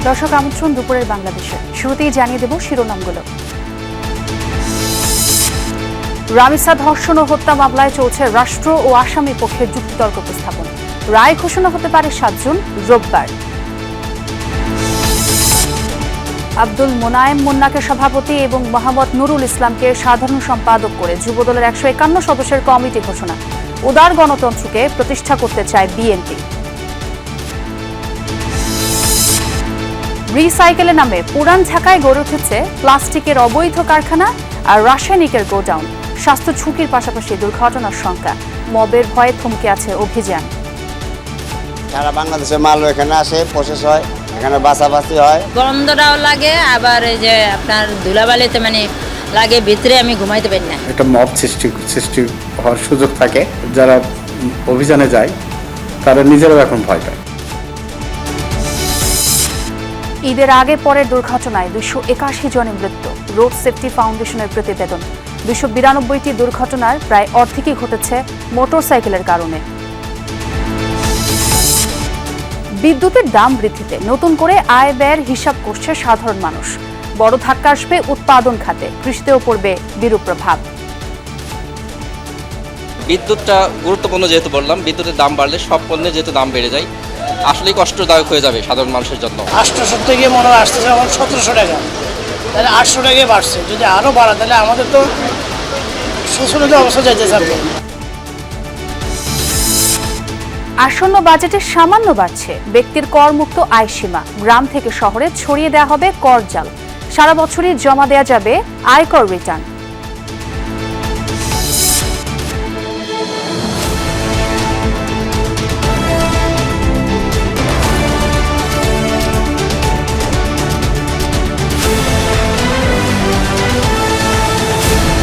দর্শক আমন্ত্রণ দুপুরের বাংলাদেশে। শুরুতেই জানিয়ে দেব শিরোনামগুলো। রামিসা ধর্ষণ ও হত্যা মামলায় চলছে রাষ্ট্র ও আসামি পক্ষের যুক্তিতর্ক উপস্থাপন। রায় ঘোষণা হতে পারে 7 জুন রোববার। আব্দুল মোনায়েম মুন্নাকে সভাপতি এবং মোহাম্মদ নুরুল ইসলামকে সাধারণ সম্পাদক করে যুবদলের 151 সদস্যের কমিটি ঘোষণা। উদার গণতন্ত্রকে প্রতিষ্ঠা করতে চায় বিএনপি। রিসাইকেলের নামে পুরান ঢাকায় গড়ে উঠেছে প্লাস্টিকের অবৈধ কারখানা আর রাসায়নিকের গোডাউন। স্বাস্থ্য ঝুঁকির পাশাপাশি দুর্ঘটনার সংখ্যা। মবের ভয়ে থমকে আছে অভিযান। সারা বাংলাদেশে মাল এখানে আসে, প্রসেস হয়, এখানে বাছাবাছি হয়। গন্ধটাও লাগে, আবার এই যে আপনার ধুলাবালিতে লাগে, ভিতরে আমি ঘুমাইতে পারি না। একটা মব সৃষ্টি হওয়ার সুযোগ থাকে। যারা অভিযানে যায় তারা নিজেরাও এখন ভয় পায়। ঈদের আগে পরের দুর্ঘটনায় 281 জনের মৃত্যু। রোড সেফটি ফাউন্ডেশনের প্রতিবেদন। 292টি দুর্ঘটনার প্রায় অর্ধেকই ঘটেছে মোটরসাইকেলের কারণে। বিদ্যুতের দাম বৃদ্ধিতে নতুন করে আয় ব্যয়ের হিসাব করছে সাধারণ মানুষ। বড় ধাক্কা আসবে উৎপাদন খাতে, কৃষিতেও পড়বে বিরূপ প্রভাব। বিদ্যুৎটা গুরুত্বপূর্ণ, যেহেতু বললাম বিদ্যুতের দাম বাড়লে সব পণ্যের যেহেতু দাম বেড়ে যায়, আসলেই কষ্টদায়ক হয়ে যাবে সাধারণ মানুষের জন্য। 800 থেকে মনে হয় আসতেছে এখন 1700 টাকা, তাহলে 800 টাকায় বাড়ছে। যদি আরও বাড়া তাহলে আমাদের তো শোষণের অবস্থা যাইতেছে। আসন্ন বাজেটে সামান্য বাড়ছে ব্যক্তির করমুক্ত আয়সীমা। গ্রাম থেকে শহরে ছড়িয়ে দেওয়া হবে কর জাল। সারা বছরই জমা দেওয়া যাবে আয়কর রিটার্ন।